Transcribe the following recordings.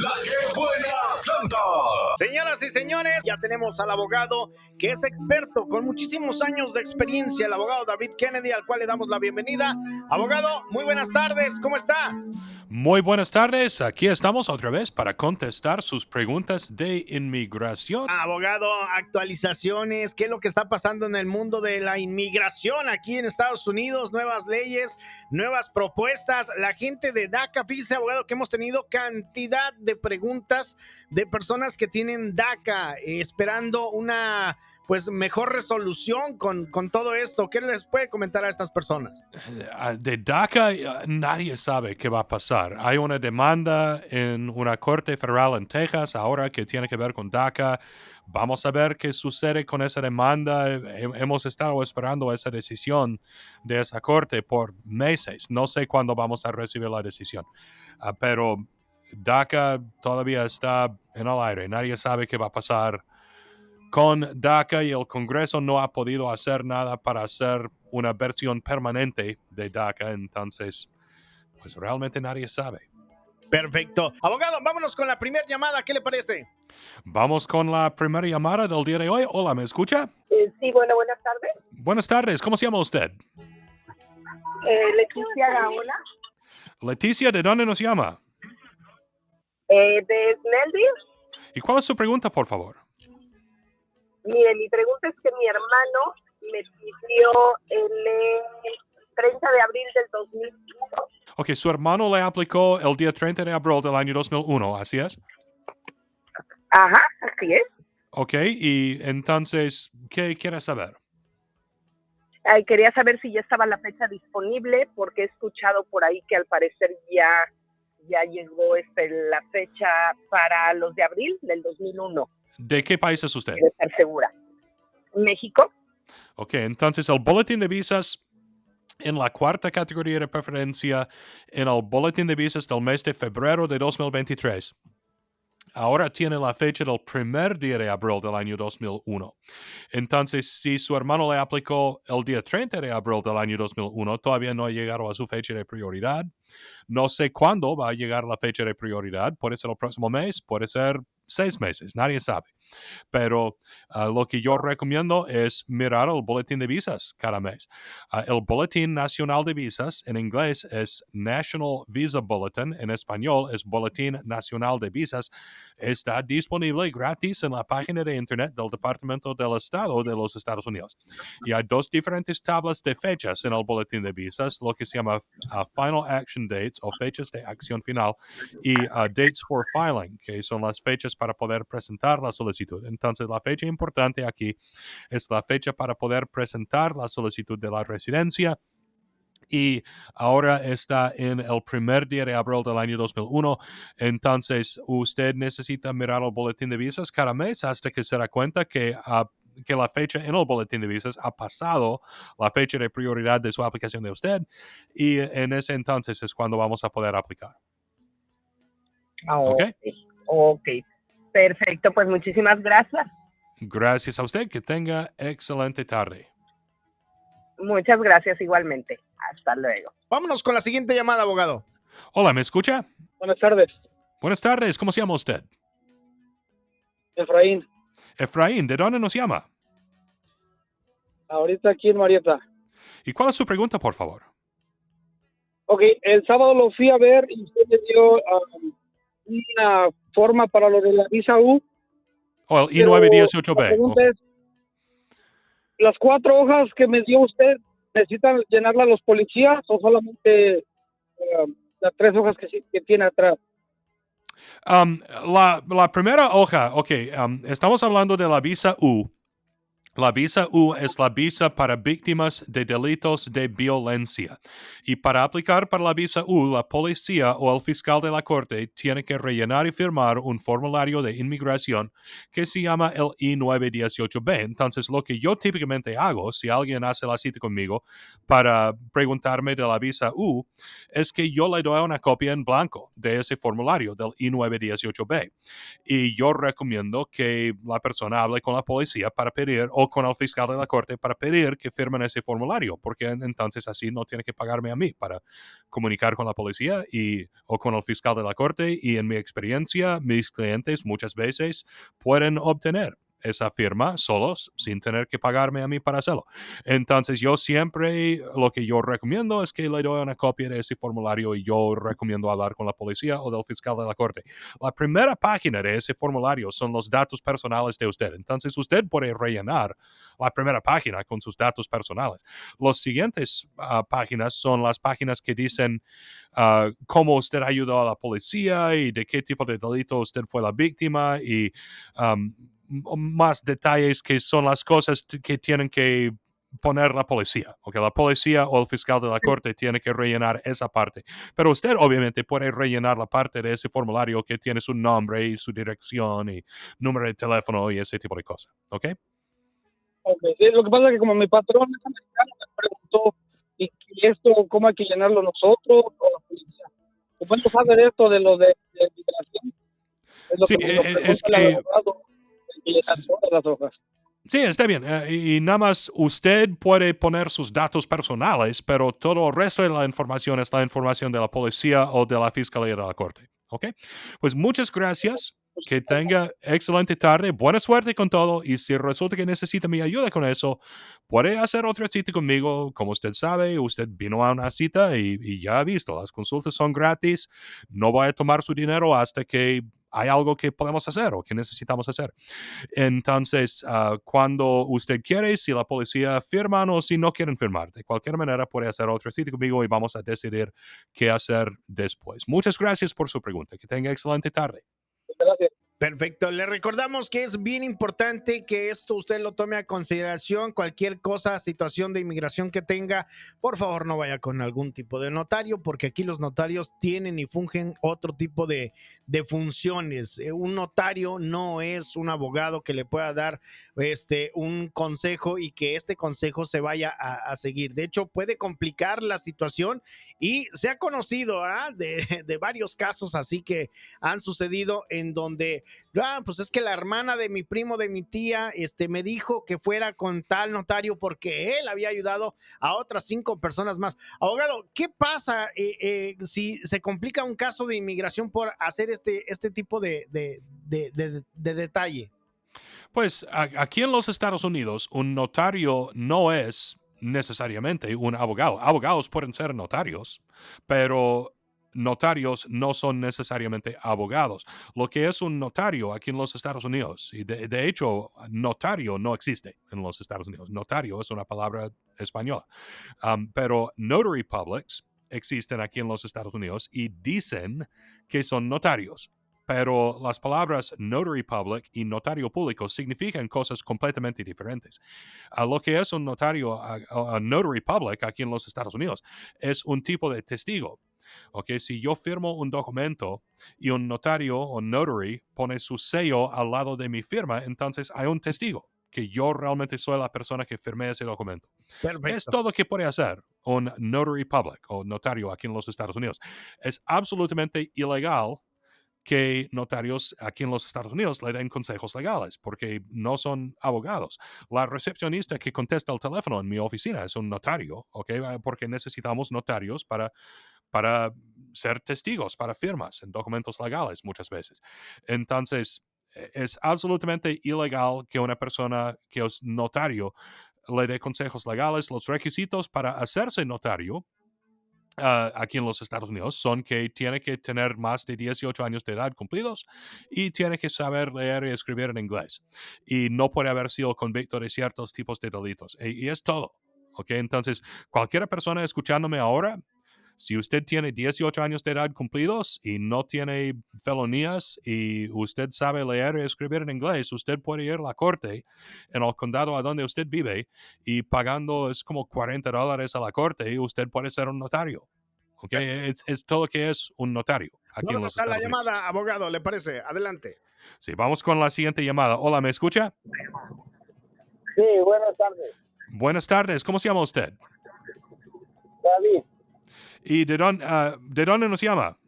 La que buena canta. Señoras y señores, ya tenemos al abogado que es experto con muchísimos años de experiencia, el abogado David Kennedy, al cual le damos la bienvenida. Abogado, muy buenas tardes, ¿cómo está? Muy buenas tardes, aquí estamos otra vez para contestar sus preguntas de inmigración. Abogado, actualizaciones, ¿qué es lo que está pasando en el mundo de la inmigración aquí en Estados Unidos? Nuevas leyes, nuevas propuestas. La gente de DACA, fíjese, abogado, que hemos tenido cantidad de preguntas de personas que tienen DACA esperando una mejor resolución con todo esto. ¿Qué les puede comentar a estas personas? De DACA nadie sabe qué va a pasar. Hay una demanda en una corte federal en Texas ahora que tiene que ver con DACA. Vamos a ver qué sucede con esa demanda. Hemos estado esperando esa decisión de esa corte por meses. No sé cuándo vamos a recibir la decisión. Pero DACA todavía está en el aire. Nadie sabe qué va a pasar con DACA y el Congreso no ha podido hacer nada para hacer una versión permanente de DACA. Entonces, pues realmente nadie sabe. Perfecto. Abogado, vámonos con la primera llamada. ¿Qué le parece? Vamos con la primera llamada del día de hoy. Hola, ¿me escucha? Sí, bueno, buenas tardes. Buenas tardes. ¿Cómo se llama usted? Leticia Gaona, Leticia, ¿de dónde nos llama? de Snellville. ¿Y cuál es su pregunta, por favor? Mire, mi pregunta es que mi hermano me pidió el 30 de abril del 2001. Ok, su hermano le aplicó el día 30 de abril del año 2001, ¿así es? Ajá, así es. Ok, y entonces, ¿qué quiere saber? Quería saber si ya estaba la fecha disponible, porque he escuchado por ahí que al parecer ya llegó la fecha para los de abril del 2001. ¿De qué país es usted? Quiero estar segura. México. Ok, entonces el boletín de visas en la cuarta categoría de preferencia en el boletín de visas del mes de febrero de 2023. Ahora tiene la fecha del primer día de abril del año 2001. Entonces, si su hermano le aplicó el día 30 de abril del año 2001, todavía no ha llegado a su fecha de prioridad. No sé cuándo va a llegar la fecha de prioridad. Puede ser el próximo mes, puede ser 6 meses, nadie sabe. Pero lo que yo recomiendo es mirar el boletín de visas cada mes. El Boletín Nacional de Visas en inglés es National Visa Bulletin, en español es Boletín Nacional de Visas. Está disponible gratis en la página de internet del Departamento del Estado de los Estados Unidos. Y hay dos diferentes tablas de fechas en el boletín de visas, lo que se llama Final Action Dates o fechas de acción final y Dates for Filing, que son las fechas para poder presentar la solicitud. Entonces, la fecha importante aquí es la fecha para poder presentar la solicitud de la residencia. Y ahora está en el primer día de abril del año 2001. Entonces, usted necesita mirar el boletín de visas cada mes hasta que se da cuenta que la fecha en el boletín de visas ha pasado la fecha de prioridad de su aplicación de usted. Y en ese entonces es cuando vamos a poder aplicar. ¿Ok? Ok. Perfecto, pues muchísimas gracias. Gracias a usted. Que tenga excelente tarde. Muchas gracias igualmente. Hasta luego. Vámonos con la siguiente llamada, abogado. Hola, ¿me escucha? Buenas tardes. Buenas tardes. ¿Cómo se llama usted? Efraín. Efraín, ¿de dónde nos llama? Ahorita aquí en Marietta. ¿Y cuál es su pregunta, por favor? Ok, el sábado lo fui a ver y usted me dio una forma para lo de la visa U. O el Pero I-918B. la pregunta es, ¿las 4 hojas que me dio usted necesitan llenarlas los policías o solamente las 3 hojas que tiene atrás? La primera hoja, ok, estamos hablando de la visa U. La visa U es la visa para víctimas de delitos de violencia. Y para aplicar para la visa U, la policía o el fiscal de la corte tiene que rellenar y firmar un formulario de inmigración que se llama el I-918B. Entonces, lo que yo típicamente hago, si alguien hace la cita conmigo para preguntarme de la visa U, es que yo le doy una copia en blanco de ese formulario del I-918B. Y yo recomiendo que la persona hable con la policía para pedir o o con el fiscal de la corte para pedir que firmen ese formulario, porque entonces así no tiene que pagarme a mí para comunicar con la policía o con el fiscal de la corte. Y en mi experiencia, mis clientes muchas veces pueden obtener esa firma solos sin tener que pagarme a mí para hacerlo. Entonces yo siempre lo que yo recomiendo es que le doy una copia de ese formulario y yo recomiendo hablar con la policía o del fiscal de la corte. La primera página de ese formulario son los datos personales de usted. Entonces usted puede rellenar la primera página con sus datos personales. Los siguientes páginas son las páginas que dicen cómo usted ayudó a la policía y de qué tipo de delito usted fue la víctima y más detalles que son las cosas que tienen que poner la policía, porque la policía o el fiscal de la corte tiene que rellenar esa parte. Pero usted obviamente puede rellenar la parte de ese formulario que tiene su nombre y su dirección y número de teléfono y ese tipo de cosas, ¿ok? Ok, sí, lo que pasa es que como mi patrón es americano, me preguntó, ¿y esto cómo hay que llenarlo nosotros o la policía? ¿Cómo no sabe de esto de lo de migración? Es lo Sí, que me lo es pregunta el que abogado, hay que llenar todas las hojas. sí, está bien. Y nada más usted puede poner sus datos personales, pero todo el resto de la información es la información de la policía o de la fiscalía de la corte. ¿Ok? Pues muchas gracias. Que tenga excelente tarde. Buena suerte con todo. Y si resulta que necesita mi ayuda con eso, puede hacer otra cita conmigo. Como usted sabe, usted vino a una cita y ya ha visto. Las consultas son gratis. No voy a tomar su dinero hasta que hay algo que podemos hacer o que necesitamos hacer. Entonces, cuando usted quiere, si la policía firma o si no quieren firmar, de cualquier manera puede hacer otra cita conmigo y vamos a decidir qué hacer después. Muchas gracias por su pregunta. Que tenga excelente tarde. Gracias. Perfecto. Le recordamos que es bien importante que esto usted lo tome a consideración. Cualquier cosa, situación de inmigración que tenga, por favor no vaya con algún tipo de notario, porque aquí los notarios tienen y fungen otro tipo de funciones. Un notario no es un abogado que le pueda dar un consejo y que este consejo se vaya a seguir. De hecho, puede complicar la situación y se ha conocido de varios casos así que han sucedido en donde pues es que la hermana de mi primo, de mi tía, me dijo que fuera con tal notario porque él había ayudado a otras 5 personas más. Abogado, ¿qué pasa si se complica un caso de inmigración por hacer este tipo de detalle? Pues aquí en los Estados Unidos, un notario no es necesariamente un abogado. Abogados pueden ser notarios, pero notarios no son necesariamente abogados. Lo que es un notario aquí en los Estados Unidos, y de hecho, notario no existe en los Estados Unidos. Notario es una palabra española. Pero notary publics existen aquí en los Estados Unidos y dicen que son notarios. Pero las palabras notary public y notario público significan cosas completamente diferentes. Lo que es un notario, notary public aquí en los Estados Unidos, es un tipo de testigo. Okay, si yo firmo un documento y un notario o notary pone su sello al lado de mi firma, entonces hay un testigo que yo realmente soy la persona que firmé ese documento. Perfecto. Es todo lo que puede hacer un notary public o notario aquí en los Estados Unidos. Es absolutamente ilegal que notarios aquí en los Estados Unidos le den consejos legales porque no son abogados. La recepcionista que contesta el teléfono en mi oficina es un notario, ¿ok? Porque necesitamos notarios para ser testigos, para firmas en documentos legales muchas veces. Entonces, es absolutamente ilegal que una persona que es notario le dé consejos legales. Los requisitos para hacerse notario aquí en los Estados Unidos son que tiene que tener más de 18 años de edad cumplidos y tiene que saber leer y escribir en inglés. Y no puede haber sido convicto de ciertos tipos de delitos. Y es todo. ¿Ok? Entonces, cualquier persona escuchándome ahora, si usted tiene 18 años de edad cumplidos y no tiene felonías y usted sabe leer y escribir en inglés, usted puede ir a la corte en el condado a donde usted vive y pagando es como $40 a la corte y usted puede ser un notario. ¿Okay? Es todo lo que es un notario aquí en Vamos los a la Estados Unidos. llamada, abogado, ¿le parece? Adelante. Sí, vamos con la siguiente llamada. Hola, ¿me escucha? Sí, buenas tardes. Buenas tardes. ¿Cómo se llama usted? David, ¿Y de dónde nos llama?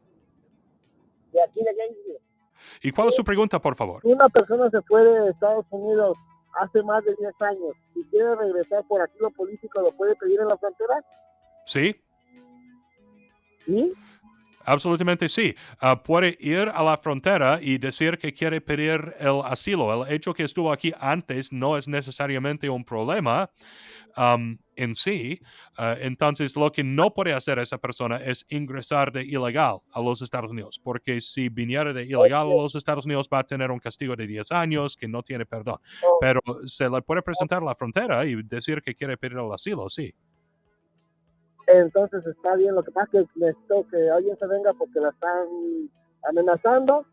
de aquí de Gainesville. ¿Y cuál es su pregunta, por favor? Una persona se fue de Estados Unidos hace más de 10 años y quiere regresar por asilo político, ¿lo puede pedir en la frontera? Sí, ¿Sí? absolutamente sí. Puede ir a la frontera y decir que quiere pedir el asilo. El hecho que estuvo aquí antes no es necesariamente un problema en sí. Entonces, lo que no puede hacer esa persona es ingresar de ilegal a los Estados Unidos, porque si viniera de ilegal a los Estados Unidos va a tener un castigo de 10 años que no tiene perdón. Oh, Pero se le puede presentar a la frontera y decir que quiere pedir el asilo, sí. entonces está bien. Lo que pasa es que necesito que alguien se venga porque la están amenazando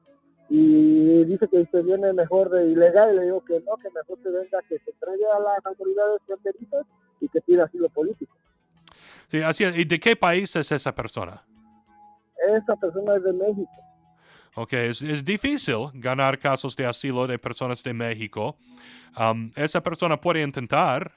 y dice que se viene mejor de ilegal y le digo que no, que mejor se venga, que se entregue a las autoridades fronterizas y que pida asilo político. Sí, así es. ¿Y de qué país es esa persona? Esa persona es de México. Ok, es difícil ganar casos de asilo de personas de México. Esa persona puede intentar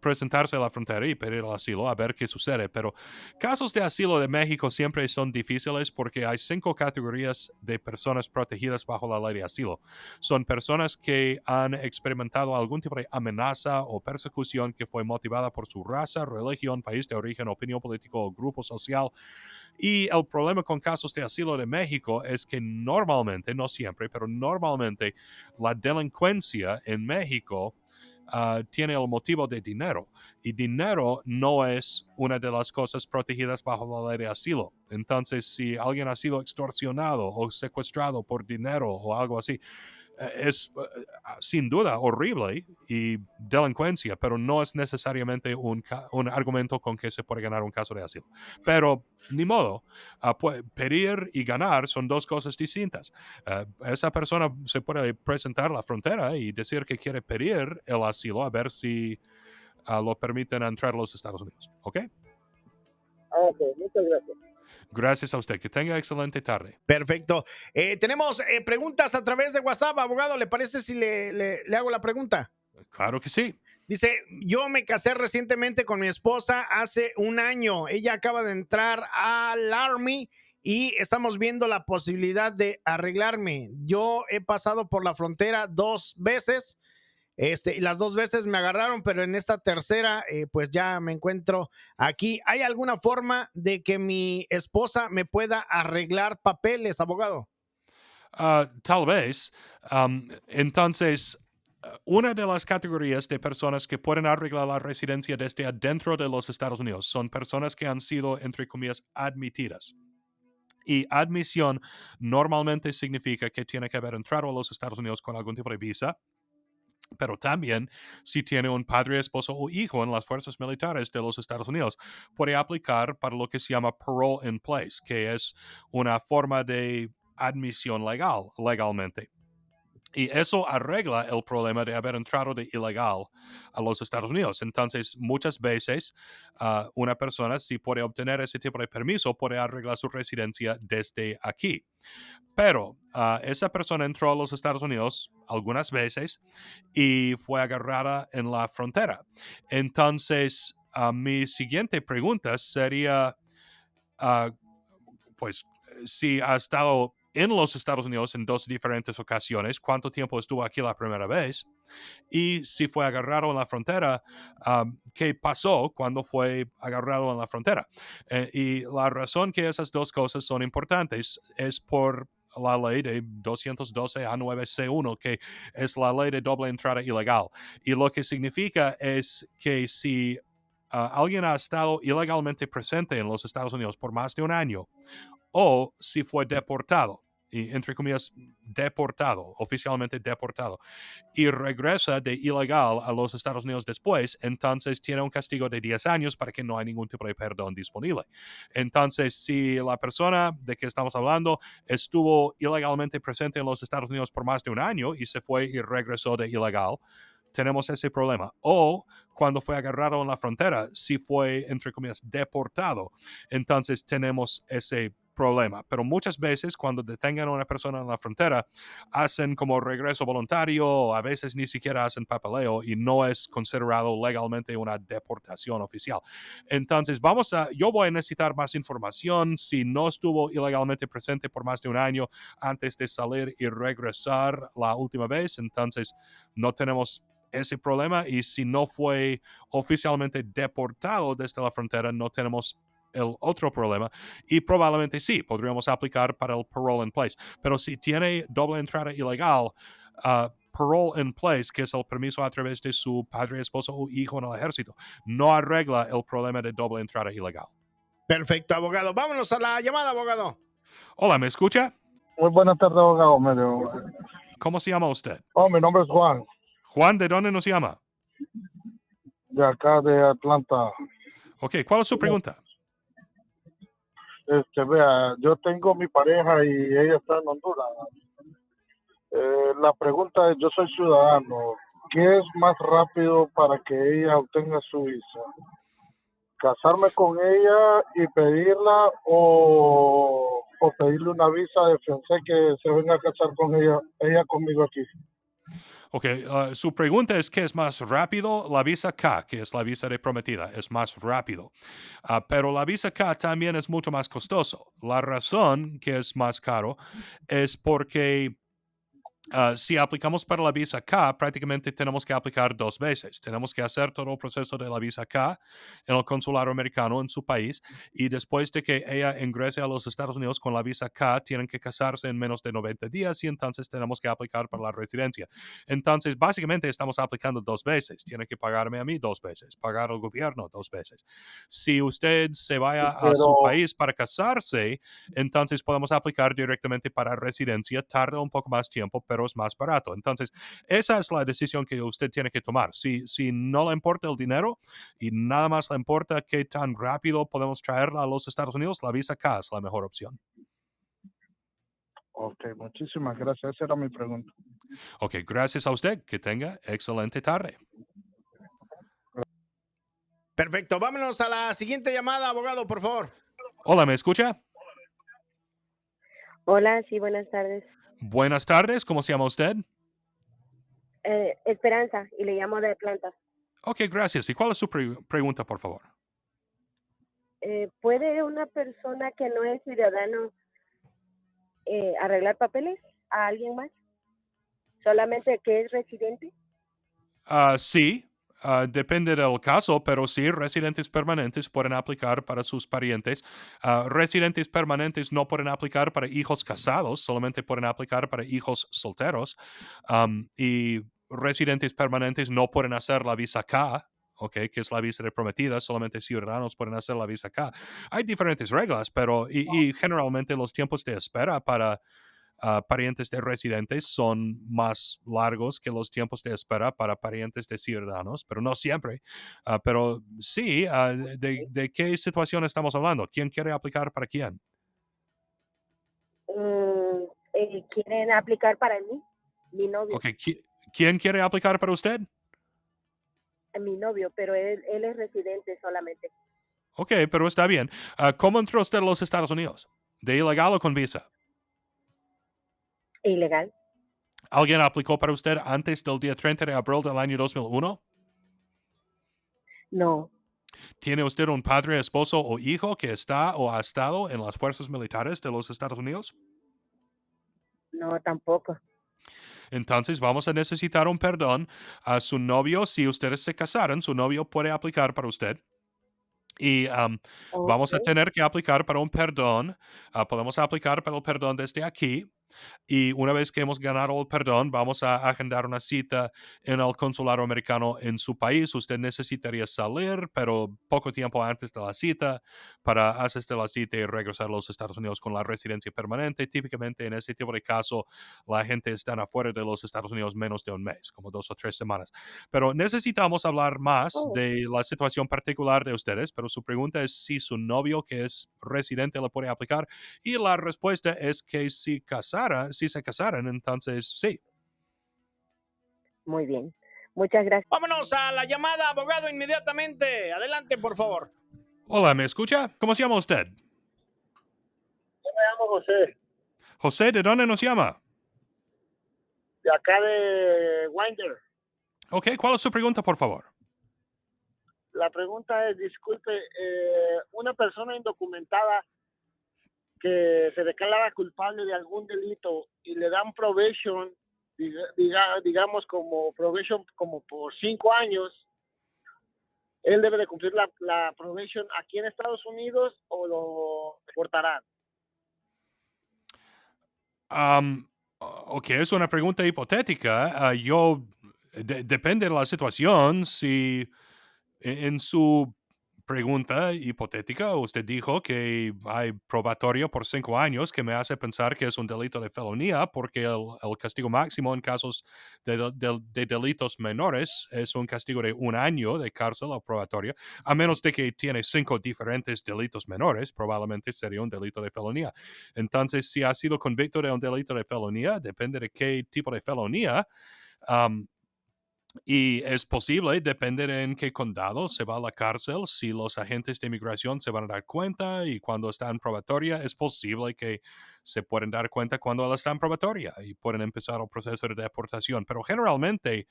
presentarse a la frontera y pedir el asilo a ver qué sucede, pero casos de asilo de México siempre son difíciles porque hay 5 categorías de personas protegidas bajo la ley de asilo. Son personas que han experimentado algún tipo de amenaza o persecución que fue motivada por su raza, religión, país de origen, opinión política o grupo social. Y el problema con casos de asilo de México es que normalmente, no siempre, pero normalmente la delincuencia en México tiene el motivo de dinero. Y dinero no es una de las cosas protegidas bajo la ley de asilo. Entonces, si alguien ha sido extorsionado o secuestrado por dinero o algo así, es sin duda horrible y delincuencia, pero no es necesariamente un argumento con que se puede ganar un caso de asilo. Pero ni modo, pedir y ganar son 2 cosas distintas. Esa persona se puede presentar a la frontera y decir que quiere pedir el asilo a ver si lo permiten entrar a los Estados Unidos. ¿Ok? Ok, muchas gracias. Gracias a usted. Que tenga excelente tarde. Perfecto. Tenemos preguntas a través de WhatsApp, abogado. ¿Le parece si le hago la pregunta? Claro que sí. Dice, yo me casé recientemente con mi esposa hace un año. Ella acaba de entrar al Army y estamos viendo la posibilidad de arreglarme. Yo he pasado por la frontera 2 veces. Y las 2 veces me agarraron, pero en esta tercera, pues ya me encuentro aquí. ¿Hay alguna forma de que mi esposa me pueda arreglar papeles, abogado? Tal vez. Entonces, una de las categorías de personas que pueden arreglar la residencia desde adentro de los Estados Unidos son personas que han sido, entre comillas, admitidas. Y admisión normalmente significa que tiene que haber entrado a los Estados Unidos con algún tipo de visa, pero también si tiene un padre, esposo o hijo en las fuerzas militares de los Estados Unidos, puede aplicar para lo que se llama parole in place, que es una forma de admisión legalmente. Y eso arregla el problema de haber entrado de ilegal a los Estados Unidos. Entonces, muchas veces una persona, si puede obtener ese tipo de permiso, puede arreglar su residencia desde aquí. Pero esa persona entró a los Estados Unidos algunas veces y fue agarrada en la frontera. Entonces, mi siguiente pregunta sería, ah, pues, si ha estado en los Estados Unidos en 2 diferentes ocasiones, cuánto tiempo estuvo aquí la primera vez y si fue agarrado en la frontera, qué pasó cuando fue agarrado en la frontera. Y la razón que esas 2 cosas son importantes es por la ley de 212 A9C1, que es la ley de doble entrada ilegal. Y lo que significa es que si alguien ha estado ilegalmente presente en los Estados Unidos por más de un año, o si fue deportado, y entre comillas, deportado, oficialmente deportado, y regresa de ilegal a los Estados Unidos después, entonces tiene un castigo de 10 años para que no haya ningún tipo de perdón disponible. Entonces, si la persona de que estamos hablando estuvo ilegalmente presente en los Estados Unidos por más de un año y se fue y regresó de ilegal, tenemos ese problema. O cuando fue agarrado en la frontera, si fue, entre comillas, deportado, entonces tenemos ese problema. Pero muchas veces cuando detengan a una persona en la frontera, hacen como regreso voluntario, o a veces ni siquiera hacen papeleo y no es considerado legalmente una deportación oficial. Entonces, yo voy a necesitar más información. Si no estuvo ilegalmente presente por más de un año antes de salir y regresar la última vez, entonces no tenemos ese problema y si no fue oficialmente deportado desde la frontera, no tenemos el otro problema y probablemente sí, podríamos aplicar para el parole in place. Pero si tiene doble entrada ilegal, parole in place, que es el permiso a través de su padre, esposo o hijo en el ejército, no arregla el problema de doble entrada ilegal. Perfecto, abogado. Vámonos a la llamada, abogado. Hola, ¿me escucha? Muy buenas tardes, abogado. ¿Cómo se llama usted? Mi nombre es Juan, Juan, ¿de dónde nos llama? de acá de Atlanta. Ok, ¿cuál es su pregunta? Vea, yo tengo mi pareja y ella está en Honduras. La pregunta es, yo soy ciudadano, ¿qué es más rápido para que ella obtenga su visa? ¿Casarme con ella y pedirla o pedirle una visa de fiancé que se venga a casar con ella conmigo aquí? Ok, su pregunta es ¿qué es más rápido? La visa K, que es la visa de prometida, es más rápido. Pero la visa K también es mucho más costoso. La razón que es más caro es porque si aplicamos para la visa K, prácticamente tenemos que aplicar 2 veces. Tenemos que hacer todo el proceso de la visa K en el consulado americano en su país y después de que ella ingrese a los Estados Unidos con la visa K, tienen que casarse en menos de 90 días y entonces tenemos que aplicar para la residencia. Entonces, básicamente estamos aplicando 2 veces. Tiene que pagarme a mí 2 veces, pagar al gobierno 2 veces. Si usted se vaya a su Pero, país para casarse, entonces podemos aplicar directamente para residencia. Tarda un poco más tiempo, pero es más barato. Entonces, esa es la decisión que usted tiene que tomar. Si no le importa el dinero y nada más le importa qué tan rápido podemos traerla a los Estados Unidos, la visa K es la mejor opción. ok, muchísimas gracias. Esa era mi pregunta. Ok, gracias a usted. Que tenga excelente tarde. Perfecto. Vámonos a la siguiente llamada, abogado, por favor. Hola, ¿me escucha? Hola, sí, buenas tardes. Buenas tardes, ¿cómo se llama usted? Esperanza, y le llamo de Atlanta. Ok, gracias. ¿Y cuál es su pregunta, por favor? ¿Puede una persona que no es ciudadano arreglar papeles a alguien más? ¿Solamente que es residente? Sí, depende del caso, pero sí, residentes permanentes pueden aplicar para sus parientes. Residentes permanentes no pueden aplicar para hijos casados, solamente pueden aplicar para hijos solteros. Y residentes permanentes no pueden hacer la visa K. Ok, que es la visa de prometida, solamente ciudadanos pueden hacer la visa K. Hay diferentes reglas, pero y generalmente los tiempos de espera para parientes de residentes son más largos que los tiempos de espera para parientes de ciudadanos, pero no siempre. Pero sí, ¿de qué situación estamos hablando? ¿Quién quiere aplicar para quién? ¿Quieren aplicar para mí? Mi novio. Ok, ¿quién quiere aplicar para usted? Mi novio, pero él es residente solamente. Ok, pero está bien. ¿Cómo entró usted a los Estados Unidos? ¿De ilegal o con visa? Ilegal. ¿Alguien aplicó para usted antes del día 30 de abril del año 2001? No, ¿Tiene usted un padre, esposo o hijo que está o ha estado en las fuerzas militares de los Estados Unidos? no tampoco. Entonces vamos a necesitar un perdón a su novio. Si ustedes se casaron, su novio puede aplicar para usted. Y vamos a Okay. tener que aplicar para un perdón. Podemos aplicar para el perdón desde aquí. Y una vez que hemos ganado el perdón, vamos a agendar una cita en el consulado americano en su país. Usted necesitaría salir, pero poco tiempo antes de la cita para asistir a la cita y regresar a los Estados Unidos con la residencia permanente. Típicamente en ese tipo de caso, la gente está afuera de los Estados Unidos menos de un mes, como 2 o 3 semanas. Pero necesitamos hablar más Oh, de la situación particular de ustedes, pero su pregunta es si su novio, que es residente, le puede aplicar. Y la respuesta es que si se casaran, entonces sí. muy bien. Muchas gracias. Vámonos a la llamada, abogado, inmediatamente. Adelante, por favor. Hola, ¿me escucha? ¿Cómo se llama usted? Yo me llamo José, José, ¿de dónde nos llama? de acá de Winder. Ok, ¿cuál es su pregunta, por favor? La pregunta es, disculpe, una persona indocumentada que se declara culpable de algún delito y le dan probation digamos, como probation, como por 5 años, él debe de cumplir la probation aquí en Estados Unidos o lo deportarán. Ok, es una pregunta hipotética. Depende de la situación. Si en su pregunta hipotética usted dijo que hay probatorio por 5 años, que me hace pensar que es un delito de felonía, porque el castigo máximo en casos de delitos menores es un castigo de 1 año de cárcel o probatorio, a menos de que tiene 5 diferentes delitos menores, probablemente sería un delito de felonía. Entonces, si ha sido convicto de un delito de felonía, depende de qué tipo de felonía. Y es posible, depende de en qué condado se va a la cárcel, si los agentes de inmigración se van a dar cuenta, y cuando está en probatoria, es posible que se pueden dar cuenta cuando él está en probatoria y pueden empezar el proceso de deportación. Pero generalmente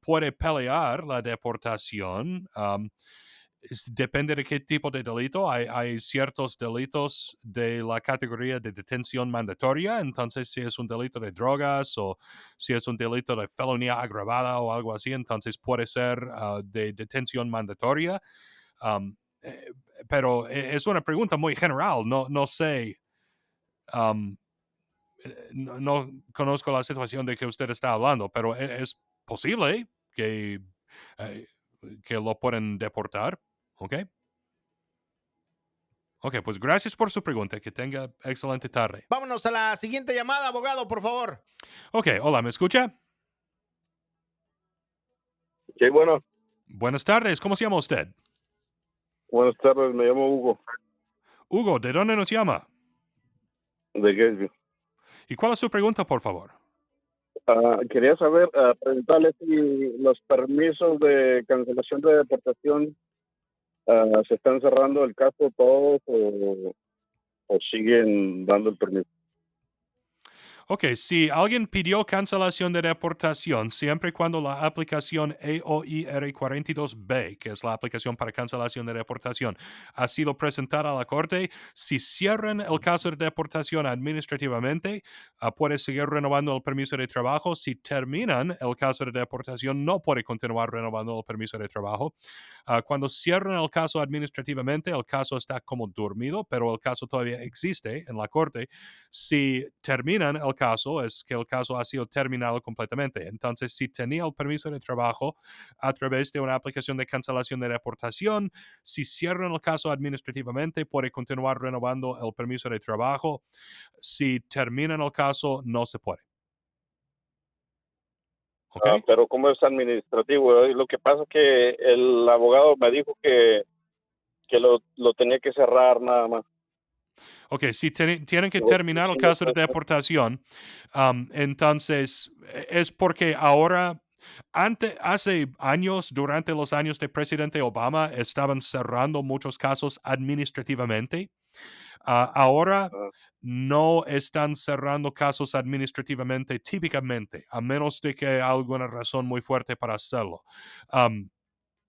puede pelear la deportación. Depende de qué tipo de delito. Hay ciertos delitos de la categoría de detención mandatoria. Entonces, si es un delito de drogas o si es un delito de felonía agravada o algo así, entonces puede ser de detención mandatoria. Um, eh, pero es una pregunta muy general. No sé. um, no conozco la situación de que usted está hablando, pero es posible eh, que lo pueden deportar. ¿Ok? Ok, pues gracias por su pregunta. Que tenga excelente tarde. Vámonos a la siguiente llamada, abogado, por favor. Ok, hola, ¿me escucha? Sí, bueno, Buenas tardes, ¿cómo se llama usted? buenas tardes, me llamo Hugo, Hugo, ¿de dónde nos llama? de Gainesville. ¿Y cuál es su pregunta, por favor? Quería saber, preguntarle si los permisos de cancelación de deportación se están cerrando el caso todos o siguen dando el permiso. Ok, si alguien pidió cancelación de deportación, siempre y cuando la aplicación EOIR 42B, que es la aplicación para cancelación de deportación, ha sido presentada a la corte, si cierran el caso de deportación administrativamente, puede seguir renovando el permiso de trabajo. Si terminan el caso de deportación, no puede continuar renovando el permiso de trabajo. Cuando cierran el caso administrativamente, el caso está como dormido, pero el caso todavía existe en la corte. Si terminan el caso, es que el caso ha sido terminado completamente. Entonces, si tenía el permiso de trabajo a través de una aplicación de cancelación de deportación, si cierran el caso administrativamente, puede continuar renovando el permiso de trabajo. Si terminan el caso, no se puede. ¿Ok? Pero como es administrativo, lo que pasa es que el abogado me dijo que lo tenía que cerrar nada más. Ok, si tienen que terminar el caso de deportación, entonces es porque ahora, hace años, durante los años de presidente Obama, estaban cerrando muchos casos administrativamente. Ahora Ah, no están cerrando casos administrativamente típicamente, a menos de que haya alguna razón muy fuerte para hacerlo.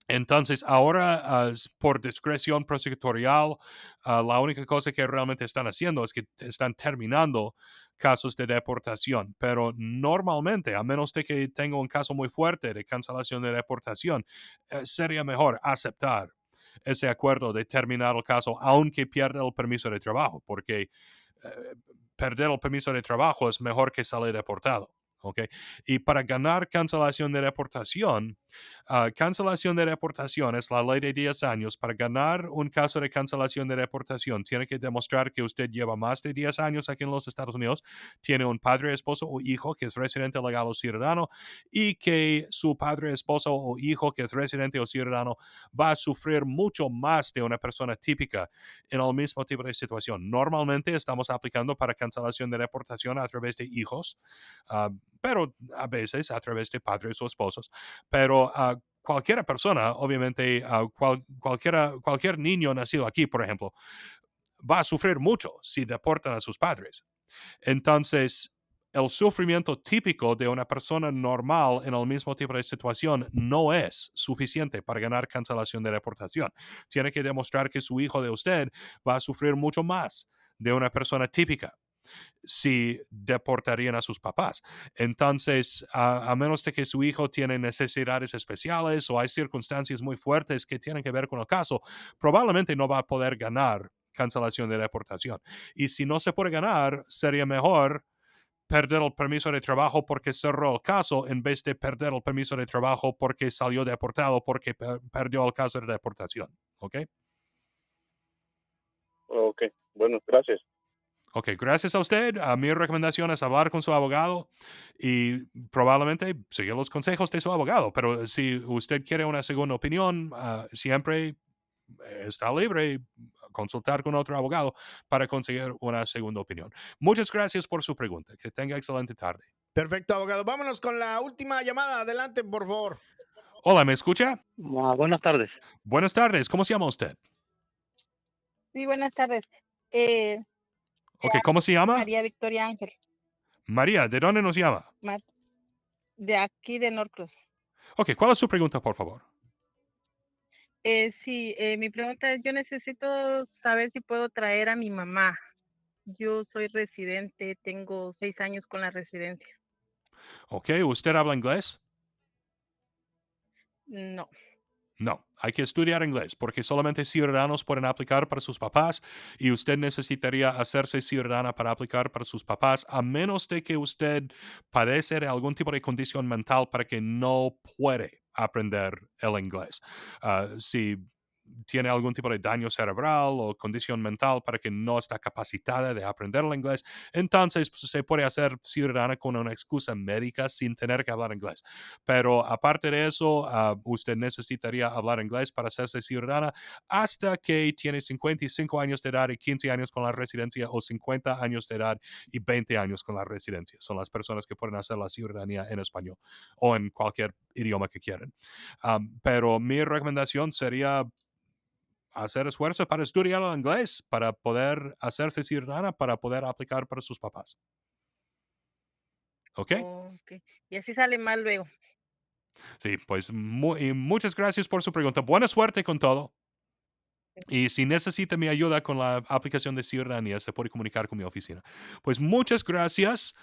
Entonces, ahora, por discreción prosecutorial, la única cosa que realmente están haciendo es que están terminando casos de deportación. Pero normalmente, a menos de que tenga un caso muy fuerte de cancelación de deportación, sería mejor aceptar ese acuerdo de terminar el caso, aunque pierda el permiso de trabajo, porque perder el permiso de trabajo es mejor que salir deportado. ¿Okay? Y para ganar cancelación de deportación es la ley de 10 años. Para ganar un caso de cancelación de deportación, tiene que demostrar que usted lleva más de 10 años aquí en los Estados Unidos, tiene un padre, esposo o hijo que es residente legal o ciudadano, y que su padre, esposo o hijo que es residente o ciudadano va a sufrir mucho más de una persona típica en el mismo tipo de situación. Normalmente estamos aplicando para cancelación de deportación a través de hijos, pero a veces a través de padres o esposos. Pero cualquier persona, obviamente, cualquier niño nacido aquí, por ejemplo, va a sufrir mucho si deportan a sus padres. Entonces, el sufrimiento típico de una persona normal en el mismo tipo de situación no es suficiente para ganar cancelación de deportación. Tiene que demostrar que su hijo de usted va a sufrir mucho más de una persona típica. si deportarían a sus papás. Entonces, a menos de que su hijo tiene necesidades especiales o hay circunstancias muy fuertes que tienen que ver con el caso, probablemente no va a poder ganar cancelación de deportación. Y si no se puede ganar, sería mejor perder el permiso de trabajo porque cerró el caso en vez de perder el permiso de trabajo porque salió deportado porque perdió el caso de deportación. ¿Ok? Ok, bueno, gracias. Ok, gracias a usted. Mi recomendación es hablar con su abogado y probablemente seguir los consejos de su abogado. Pero si usted quiere una segunda opinión, siempre está libre consultar con otro abogado para conseguir una segunda opinión. Muchas gracias por su pregunta. Que tenga excelente tarde. Perfecto, abogado. Vámonos con la última llamada. Adelante, por favor. Hola, ¿me escucha? Buenas tardes. Buenas tardes. ¿Cómo se llama usted? Sí, buenas tardes. Eh, Ok, ¿cómo se llama? María Victoria Ángel, María, ¿de dónde nos llama? de aquí de Norcross. Ok, ¿cuál es su pregunta, por favor? Sí, mi pregunta es, yo necesito saber si puedo traer a mi mamá. Yo soy residente, tengo 6 años con la residencia. Ok, ¿usted habla inglés? No. No, hay que estudiar inglés porque solamente ciudadanos pueden aplicar para sus papás y usted necesitaría hacerse ciudadana para aplicar para sus papás a menos de que usted padece de algún tipo de condición mental para que no puede aprender el inglés. Si tiene algún tipo de daño cerebral o condición mental para que no está capacitada de aprender el inglés, entonces pues, se puede hacer ciudadana con una excusa médica sin tener que hablar inglés. Pero aparte de eso, usted necesitaría hablar inglés para hacerse ciudadana hasta que tiene 55 años de edad y 15 años con la residencia o 50 años de edad y 20 años con la residencia. Son las personas que pueden hacer la ciudadanía en español o en cualquier idioma que quieran. Pero mi recomendación sería hacer esfuerzo para estudiar el inglés, para poder hacerse ciudadana, para poder aplicar para sus papás. ¿Ok? Ok. Y así sale mal luego. Sí, pues muchas gracias por su pregunta. Buena suerte con todo. Y si necesita mi ayuda con la aplicación de ciudadanía, se puede comunicar con mi oficina. Pues muchas gracias.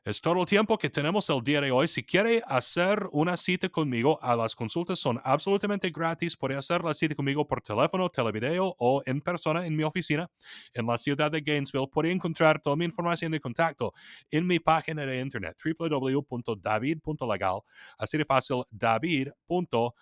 Es todo el tiempo que tenemos el día de hoy. Si quiere hacer una cita conmigo, las consultas son absolutamente gratis. Puede hacer la cita conmigo por teléfono, televideo o en persona en mi oficina en la ciudad de Gainesville. Puede encontrar toda mi información de contacto en mi página de internet www.david.legal. Así de fácil, david.legal.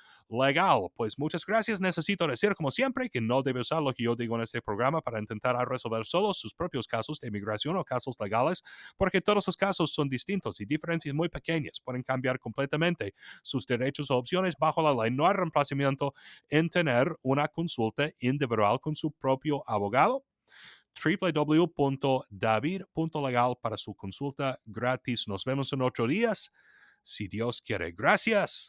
Pues muchas gracias. Necesito decir, como siempre, que no debe usar lo que yo digo en este programa para intentar resolver solo sus propios casos de inmigración o casos legales, porque todos los casos son distintos y diferencias muy pequeñas pueden cambiar completamente sus derechos o opciones bajo la ley. No hay reemplazamiento en tener una consulta individual con su propio abogado. www.david.legal para su consulta gratis. Nos vemos en 8 días, si Dios quiere. Gracias.